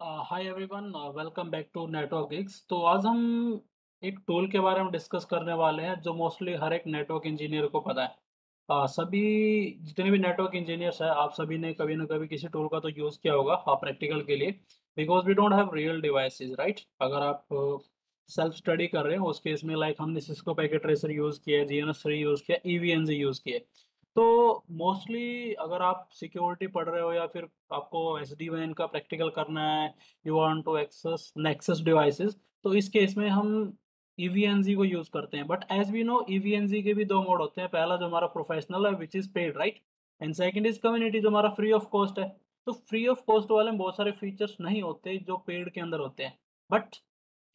Hi everyone, welcome back to network gigs. तो आज हम एक टूल के बारे में डिस्कस करने वाले हैं जो मोस्टली हर एक नेटवर्क इंजीनियर को पता है। सभी जितने भी नेटवर्क इंजीनियर्स हैं, आप सभी ने कभी ना कभी किसी टूल का तो यूज़ किया होगा प्रैक्टिकल के लिए। Because we don't have real devices, right. अगर आप सेल्फ स्टडी कर रहे हो उस केस में लाइक हमने सिस्को पैकेट ट्रेसर यूज़ किया, जीएनएस3 यूज़ किया, ईवीएनजी यूज़ किए। तो मोस्टली अगर आप सिक्योरिटी पढ़ रहे हो या फिर आपको SD-WAN का प्रैक्टिकल करना है, you want to access Nexus devices, तो इस केस में हम EVNG को यूज करते हैं। But as we know EVNG के भी दो मोड होते हैं। पहला जो हमारा प्रोफेशनल है which is paid, right, and second is community जो हमारा फ्री ऑफ कॉस्ट है। तो फ्री ऑफ कॉस्ट वाले में बहुत सारे फीचर्स नहीं होते जो पेड के अंदर होते हैं। But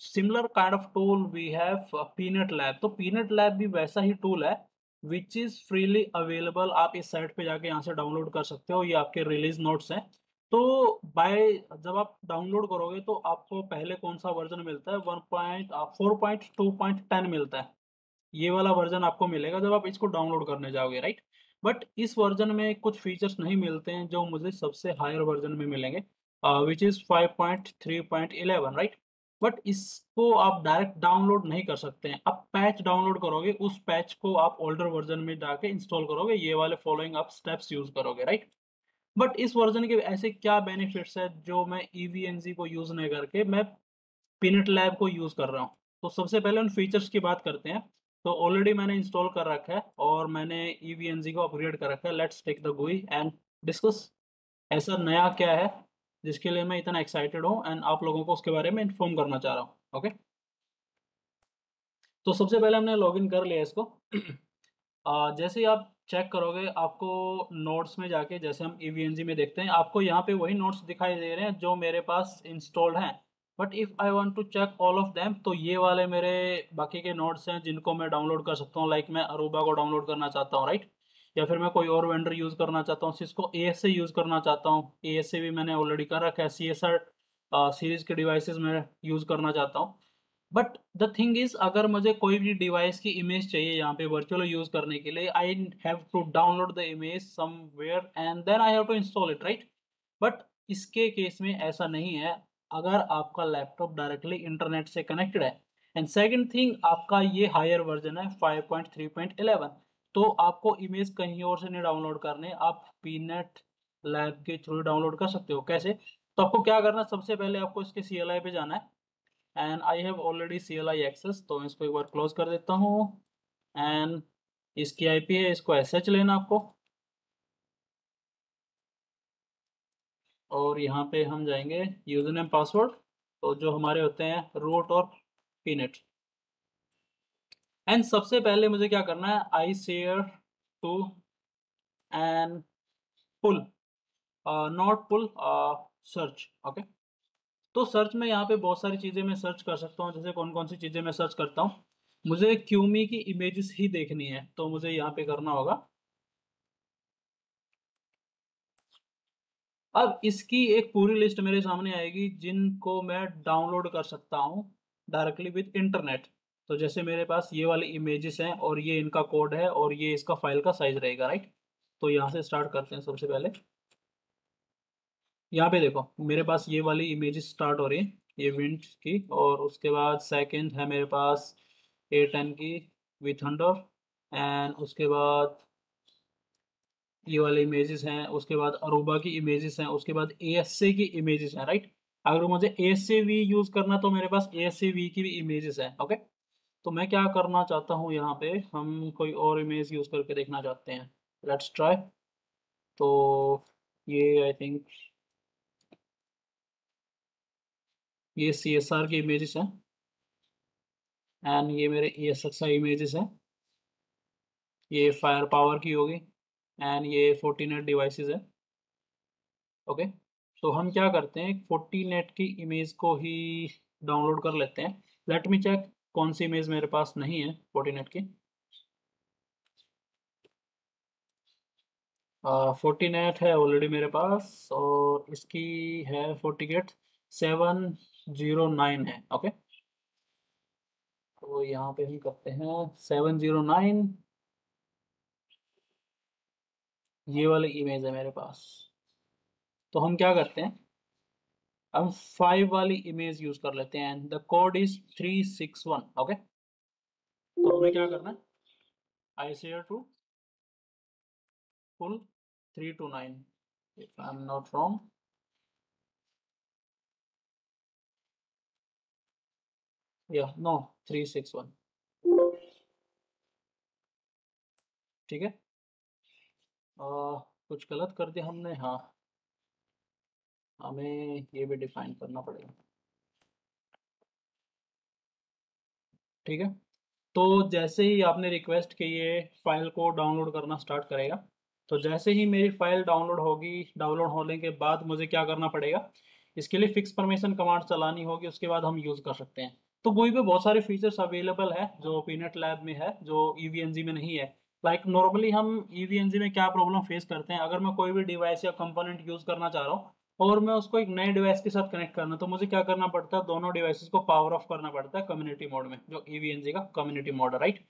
similar kind of tool we have PNET lab. तो पीनट लैब भी वैसा ही टूल है विच इज फ्रीली अवेलेबल। आप इस साइट पे जाके यहाँ से डाउनलोड कर सकते हो, ये आपके रिलीज नोट्स हैं। तो बाय जब आप डाउनलोड करोगे तो आपको पहले कौन सा वर्जन मिलता है, 4.2.10 मिलता है। ये वाला वर्जन आपको मिलेगा जब आप इसको डाउनलोड करने जाओगे, राइट। बट इस वर्जन में कुछ फीचर्स नहीं मिलते हैं जो मुझे सबसे हायर वर्जन में मिलेंगे, विच इज़ 5.3.11, राइट। बट इसको आप डायरेक्ट डाउनलोड नहीं कर सकते हैं। आप पैच डाउनलोड करोगे, उस पैच को आप ओल्डर वर्जन में जाके इंस्टॉल करोगे, ये वाले फॉलोइंग आप स्टेप्स यूज करोगे, राइट। बट इस वर्जन के ऐसे क्या बेनिफिट्स है जो मैं EVNG को यूज नहीं करके मैं पीनट लैब को यूज कर रहा हूँ। तो सबसे पहले उन फीचर्स की बात करते हैं। तो ऑलरेडी मैंने इंस्टॉल कर रखा है और मैंने EVNG को अपग्रेड कर रखा है। Let's take the GUI and discuss ऐसा नया क्या है जिसके लिए मैं इतना एक्साइटेड हूँ एंड आप लोगों को उसके बारे में इन्फॉर्म करना चाह रहा हूँ। ओके, तो सबसे पहले हमने लॉगिन कर लिया इसको। जैसे ही आप चेक करोगे आपको नोट्स में जाके, जैसे हम EVNG में देखते हैं, आपको यहाँ पे वही नोट्स दिखाई दे रहे हैं जो मेरे पास इंस्टॉल्ड हैं। But if I want to check all of them, तो ये वाले मेरे बाकी के नोट्स हैं जिनको मैं डाउनलोड कर सकता हूँ। लाइक मैं अरूबा को डाउनलोड करना चाहता हूँ, राइट, या फिर मैं कोई और वेंडर यूज़ करना चाहता हूँ, सिस्को ASA यूज़ करना चाहता हूँ। ASA भी मैंने ऑलरेडी कर रखा है। CSR सीरीज़ के डिवाइसेस में यूज़ करना चाहता हूँ। बट द थिंग इज, अगर मुझे कोई भी डिवाइस की इमेज चाहिए यहाँ पे वर्चुअल यूज करने के लिए, I have to download the image somewhere and then I have to install it, right. But इसके केस में ऐसा नहीं है अगर आपका लैपटॉप डायरेक्टली इंटरनेट से कनेक्टेड है। एंड सेकंड थिंग, आपका ये हायर वर्जन है 5.3.11, तो आपको इमेज कहीं और से नहीं डाउनलोड करने, आप पीनेट लैब के थ्रू डाउनलोड कर सकते हो। कैसे? तो आपको क्या करना है, सबसे पहले आपको इसके CLI पे जाना है। And I have already CLI access, तो मैं इसको एक बार क्लोज कर देता हूँ। एंड इसकी IP है, इसको SH लेना आपको। और यहाँ पे हम जाएंगे यूजर नेम पासवर्ड, तो जो हमारे होते हैं रूट और पीनेट। एंड सबसे पहले मुझे क्या करना है, I share to and pull, not pull, search. Okay, तो सर्च में यहाँ पे बहुत सारी चीज़ें मैं सर्च कर सकता हूँ। जैसे कौन कौन सी चीज़ें मैं सर्च करता हूँ, मुझे क्यूमी की इमेजेस ही देखनी है तो मुझे यहाँ पे करना होगा। अब इसकी एक पूरी लिस्ट मेरे सामने आएगी जिनको मैं डाउनलोड कर सकता हूँ डायरेक्टली विद इंटरनेट। तो जैसे मेरे पास ये वाली इमेजेस हैं और ये इनका कोड है और ये इसका फाइल का साइज रहेगा, राइट। तो यहाँ से स्टार्ट करते हैं। सबसे पहले यहाँ पे देखो मेरे पास ये वाली इमेजेस स्टार्ट हो रही है, ये विंड की, और उसके बाद सेकंड है मेरे पास A10 की विथ हंडर। एंड उसके बाद ये वाले इमेजेस हैं, उसके बाद अरूबा की इमेजेस हैं, उसके बाद ASA की इमेजेस हैं, राइट। अगर मुझे ASAV यूज करना तो मेरे पास ASAV की भी इमेजेस हैं। ओके, तो मैं क्या करना चाहता हूँ, यहाँ पे हम कोई और इमेज यूज करके देखना चाहते हैं। Let's try. तो ये आई थिंक ये CSR की इमेजेस हैं एंड ये मेरे ESXi इमेजेस हैं। ये फायर पावर की होगी एंड ये 14 डिवाइसेस है। ओके, तो हम क्या करते हैं, 14 की इमेज को ही डाउनलोड कर लेते हैं। लेट मी चेक कौन सी इमेज मेरे पास नहीं है 14 की। 14 है ऑलरेडी मेरे पास, और इसकी है 709 है। ओके, तो यहाँ पे हम करते हैं 709, ये वाली इमेज है मेरे पास। तो हम क्या करते हैं, हम 5 वाली इमेज यूज कर लेते हैं। The code is 361। ओके, तो हमें क्या करना है, I share to full 329 if I'm not wrong। या नो 361। ठीक है, कुछ गलत कर दिया हमने, हाँ हमें ये भी डिफाइन करना पड़ेगा। ठीक है, तो जैसे ही आपने रिक्वेस्ट की ये फाइल को डाउनलोड करना स्टार्ट करेगा, तो जैसे ही मेरी फाइल डाउनलोड होगी, डाउनलोड होने के बाद मुझे क्या करना पड़ेगा, इसके लिए फिक्स परमिशन कमांड चलानी होगी, उसके बाद हम यूज़ कर सकते हैं। तो वही पे बहुत सारे फीचर्स अवेलेबल है जो पीनट लैब में है, जो ईवीएनजी में नहीं है। लाइक नॉर्मली हम ईवीएनजी में क्या प्रॉब्लम फेस करते हैं, अगर मैं कोई भी डिवाइस या कंपोनेंट यूज़ करना चाह रहा हूँ और मैं उसको एक नए डिवाइस के साथ कनेक्ट करना, तो मुझे क्या करना पड़ता है, दोनों डिवाइसेस को पावर ऑफ करना पड़ता है कम्युनिटी मोड में, जो ईवीएनजी का कम्युनिटी मोड है, राइट।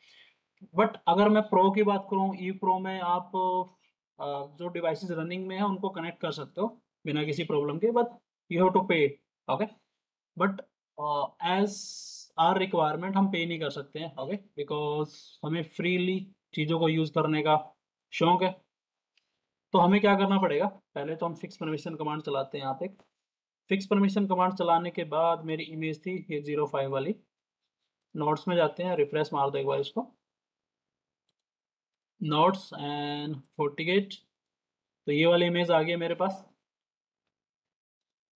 बट अगर मैं प्रो की बात करूँ, ई प्रो में आप जो डिवाइसेस रनिंग में है उनको कनेक्ट कर सकते हो बिना किसी प्रॉब्लम के, but you have to pay. Okay, but as our requirement हम पे नहीं कर सकते हैं, ओके, बिकॉज हमें फ्रीली चीज़ों को यूज़ करने का शौक है। तो हमें क्या करना पड़ेगा, पहले तो हम फिक्स परमिशन कमांड चलाते हैं यहाँ पे। फिक्स परमिशन कमांड चलाने के बाद मेरी इमेज थी ये 05 वाली, नोट्स में जाते हैं, रिफ्रेश मार दो एक बार इसको, नोट्स एंड 48। तो ये वाली इमेज आ गई है मेरे पास,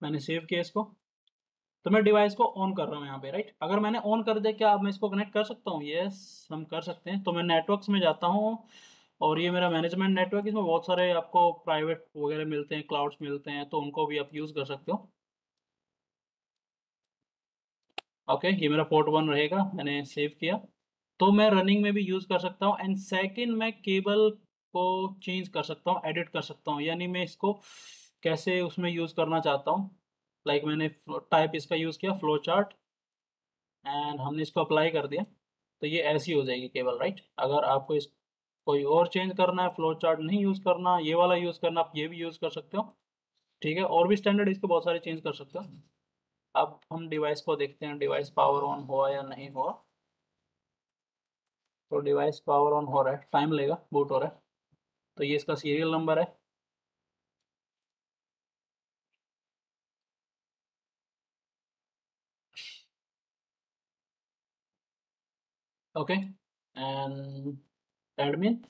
मैंने सेव किया इसको। तो मैं डिवाइस को ऑन कर रहा हूँ यहाँ पे, राइट। अगर मैंने ऑन कर दिया, क्या अब मैं इसको कनेक्ट कर सकता हूँ? यस, हम कर सकते हैं। तो मैं नेटवर्क्स में जाता हूँ और ये मेरा मैनेजमेंट नेटवर्क, इसमें बहुत सारे आपको प्राइवेट वगैरह मिलते हैं, क्लाउड्स मिलते हैं, तो उनको भी आप यूज़ कर सकते हो। ओके, ये मेरा पोर्ट 1 रहेगा, मैंने सेव किया। तो मैं रनिंग में भी यूज़ कर सकता हूँ। एंड सेकंड, मैं केबल को चेंज कर सकता हूँ, एडिट कर सकता हूँ, यानी मैं इसको कैसे उसमें यूज़ करना चाहता हूँ। लाइक मैंने टाइप इसका यूज़ किया फ्लो चार्ट, एंड हमने इसको अप्लाई कर दिया, तो ये ऐसी हो जाएगी केबल, राइट। अगर आपको इस कोई और चेंज करना है, फ्लो चार्ट नहीं यूज़ करना, ये वाला यूज़ करना, आप ये भी यूज़ कर सकते हो। ठीक है, और भी स्टैंडर्ड इसके बहुत सारे चेंज कर सकते हो। अब हम डिवाइस को देखते हैं, डिवाइस पावर ऑन हुआ या नहीं हुआ। तो डिवाइस पावर ऑन हो रहा है, टाइम लेगा, बूट हो रहा है। तो ये इसका सीरियल नंबर है। ओके, एंड एडमिन,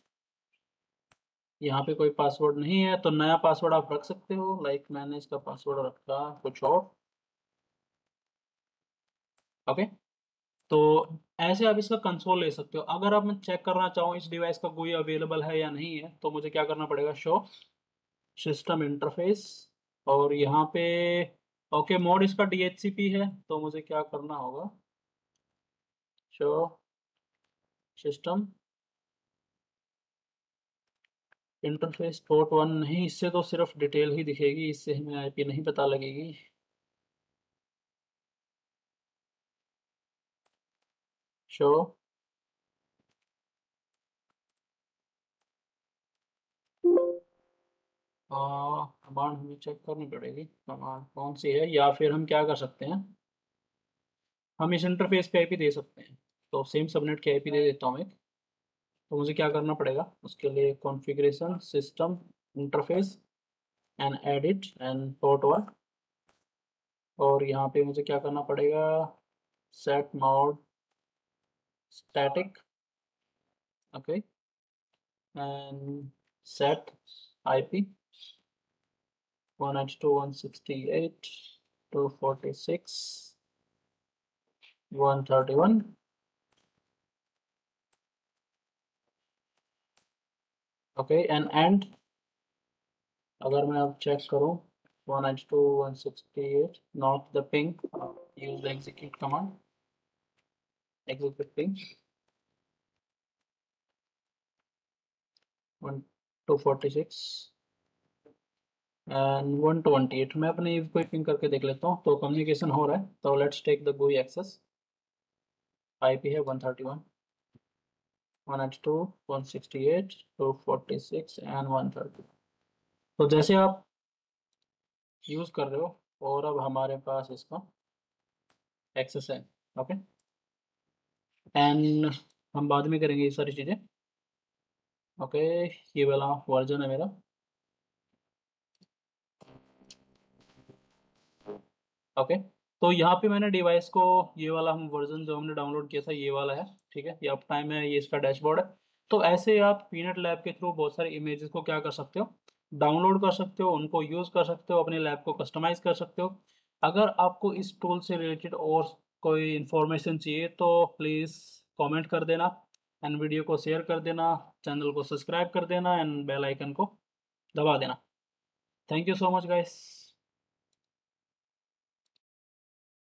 यहाँ पे कोई पासवर्ड नहीं है, तो नया पासवर्ड आप रख सकते हो। लाइक मैंने इसका पासवर्ड रखा कुछ और। ओके, तो ऐसे आप इसका कंसोल ले सकते हो। अगर आप मैं चेक करना चाहूँ इस डिवाइस का कोई अवेलेबल है या नहीं है, तो मुझे क्या करना पड़ेगा, शो सिस्टम इंटरफेस, और यहाँ पे ओके मोड इसका DHCP है, तो मुझे क्या करना होगा, शो सिस्टम इंटरफेस पोर्ट 1 नहीं, इससे तो सिर्फ डिटेल ही दिखेगी, इससे हमें IP नहीं पता लगेगी। शो कमांड हमें चेक करनी पड़ेगी, कमांड कौन सी है, या फिर हम क्या कर सकते हैं, हम इस इंटरफेस पे IP दे सकते हैं। तो सेम सबनेट की IP दे देता हूँ एक। तो मुझे क्या करना पड़ेगा, उसके लिए configuration system interface and edit and port 1, और यहाँ पे मुझे क्या करना पड़ेगा, set mode static, okay, and set IP 192.168.246.131। Okay, and अगर मैं अब चेक करूँ 192.168 not the ping, use the execute command, execute ping 246 and 128। मैं अपने को पिंग करके देख लेता हूँ, तो कम्युनिकेशन हो रहा है। तो let's take the GUI access. IP है 131 192 168 246 एंड 130। तो जैसे आप यूज़ कर रहे हो और अब हमारे पास इसका एक्सेस है। ओके, एंड हम बाद में करेंगे ये सारी चीज़ें। ओके, ये वाला वर्जन है मेरा। ओके, तो यहाँ पे मैंने डिवाइस को, ये वाला हम वर्जन जो हमने डाउनलोड किया था ये वाला है, ठीक है। ये अप टाइम है, ये इसका डैशबोर्ड है। तो ऐसे आप पीनट लैब के थ्रू बहुत सारे इमेजेस को क्या कर सकते हो, डाउनलोड कर सकते हो, उनको यूज़ कर सकते हो, अपने लैब को कस्टमाइज़ कर सकते हो। अगर आपको इस टूल से रिलेटेड और कोई इन्फॉर्मेशन चाहिए तो प्लीज़ कमेंट कर देना, एंड वीडियो को शेयर कर देना, चैनल को सब्सक्राइब कर देना, एंड बेल आइकन को दबा देना। Thank you so much guys.